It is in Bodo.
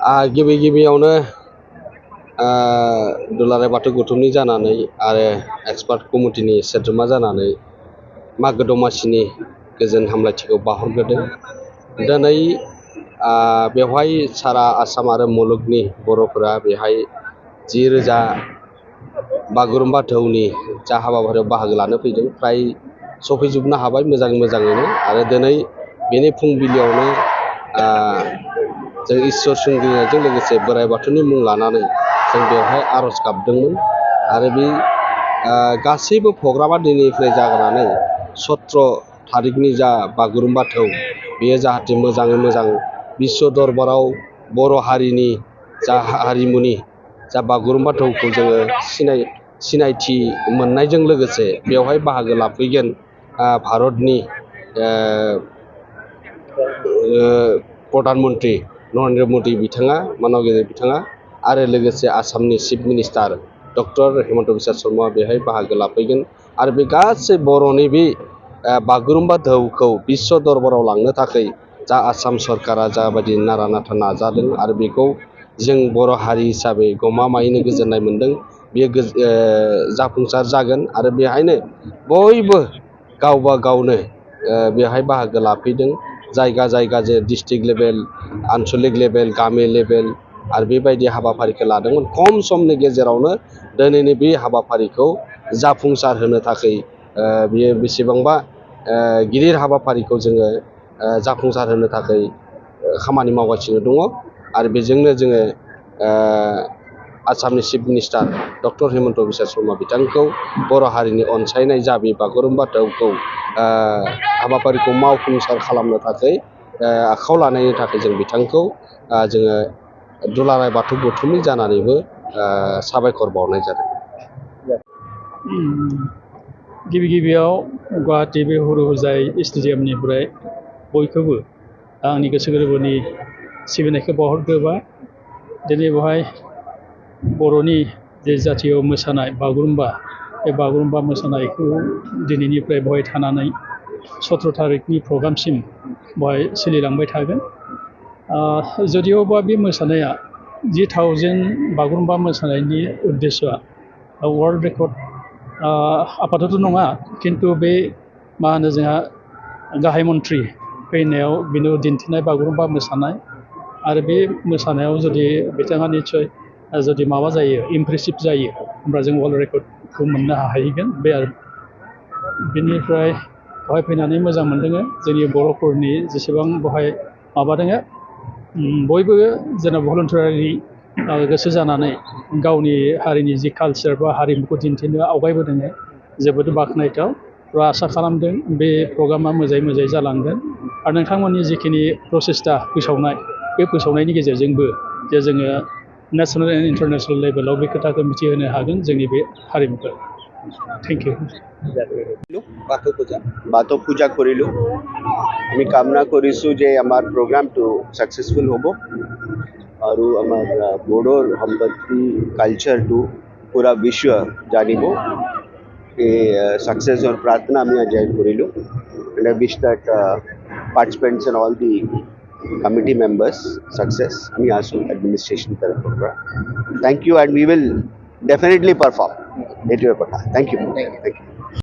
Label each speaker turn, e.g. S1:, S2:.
S1: गिबि गिबियावनो दुलाराय बाथौ गौथुमनि जानानै आरो एक्सपार्ट कमिटिनि सोद्रोमा जानानै मागो दमासिनि गोजोन हामलायथिखौ बावहरग्रोदों। दिनै बेवहाय सारा आसाम आरो मुलुगनि बर'फोरा बेहाय 10,000 बागुरुम्बा दोहौनि जा हाबाफारियाव बाहागो लानो फैदों फ्राय सफैजोबनो हाबाय मोजाङैनो आरो दिनै बेनि फुंबिलियावनो जों इसोर सिबिनायजों लोगोसे बोराइ बाथौनि मुं लानानै जों बेवहाय आर'ज गाबदोंमोन आरो बे गासैबो प्रग्रामा दिनैनिफ्राय जागायनानै 17 थारिखनि जा बागुरुम्बा दोहौ बेयो जाहाथे मोजाङै मोजां बिश्व दरबाराव बर' हारिनि जा हारिमुनि जा बागुरुम्बा दोहौखौ जोङो सिनायथि मोननायजों लोगोसे बेवहाय बाहागो लाफैगोन भारतनि प्रधान मन्त्रि नरेन्द्र मदि बिथाङा मानब गेजेर बिथाङा आरो लोगोसे आसामनि chief minister doctor Himanta Biswa Sharma बेहाय बाहागो लाफैगोन आरो बे गासै बर'नि बे बागुरुम्बा दोहौखौ बिश्व दरबाराव लांनो थाखाय जा आसाम सरकारा जाबायदि नारा नाथा नाजादों आरो बेखौ जों बर' हारि हिसाबै गमामायैनो गोजोननाय मोनदों। बेयो जाफुंसार जागोन आरो बेहायनो बयबो गावबा गावनो बेहाय बाहागो लाफैदों। जायगा जे डिस्ट्रिक्ट लेभेल आनसलिक लेभेल गामि लेभेल आरो बेबायदि हाबाफारिखौ लादोंमोन। खम समनि गेजेरावनो दिनैनि बे हाबाफारिखौ जाफुंसार होनो थाखाय बियो बेसेबांबा गिदिर हाबाफारिखौ जोङो जाफुंसार होनो थाखाय खामानि मावगासिनो दङ आरो बेजोंनो जोङो आसामनि chief minister doctor Himanta Biswa Sharma बिथांखौ बर' हारिनि अनसायनाय जा बे बागुरुम्बा दोहौखौ हाबाफारिखौ मावफुंसार खालामनो थाखाय आखायाव लानायनि थाखाय जों बिथांखौ जोङो दुलाराय बाथौ गौथुमनि जानानैबो साबायखर बावनाय जादों।
S2: गिबियाव गुवाहाटी बे हुरुहोजाय स्टेडियामनिफ्राय बयखौबो आंनि गोसो गोरबोनि सिबिनायखौ बावहरग्रोबाय। दिनै बेवहाय बर'नि जे जातीय मोसानाय बागुरुम्बा बे बागुरुम्बा मोसानायखौ दिनैनिफ्राय बेवहाय थानानै 17 थारिखनि प्रग्रामसिम बेवहाय सोलिलांबाय थागोन। जदिअबा बे मोसानाया 10,000 बागुरुम्बा मोसानायनि उद्देश्यआ वर्ल्ड रेकर्ड आपातत' नङा, खिन्थु बे मा होनो जोंहा गाहाय मन्थ्रि फैनायाव बेनो दिन्थिनाय बागुरुम्बा मोसानाय आरो बे मोसानायाव जुदि बिथाङा निस्सय जुदि माबा जायो इमप्रेसिभ जायो होमब्ला जों वर्ल्ड रेकर्डखौ मोननो हाहैगोन। बे आरो बेनिफ्राय बेवहाय फैनानै मोजां मोनदों। जोंनि बर'फोरनि जेसेबां बेवहाय माबादों बयबो जेन' भलन्टारि गोसो जानानै गावनि हारिनि जि कालचार बा हारिमुखौ दिन्थिनो आवगायबोदों जोबोद बाख्नायथाव। आसा खालामदों बे प्रग्रामा मोजाङै जालांगोन आरो नोंथांमोननि जिखिनि प्रसेस्टा फोसावनाय बे फोसावनायनि गेजेरजोंबो जे जोङो नेसनेल एन्ड इन्टारनेसनेल लेभेलाव बे खोथाखौ मिथिहोनो हागोन जोंनि बे हारिमुखौ। Thank you.
S3: বাথৌ পূজা কৰিলোঁ। আমি কামনা কৰিছোঁ যে আমাৰ প্ৰগ্ৰামটো ছাকচেছফুল হ'ব আৰু আমাৰ বড়োৰ সম্পত্তি কালচাৰটো পুৰা বিশ্ব জানিব। এই ছাকচেছৰ প্ৰাৰ্থনা আমি আজি কৰিলোঁ। And I wish that participants and all the committee members success. আমি আছোঁ administration তৰফৰ পৰা। Thank you and we will definitely perform. এইটোৱে কথা। Thank you.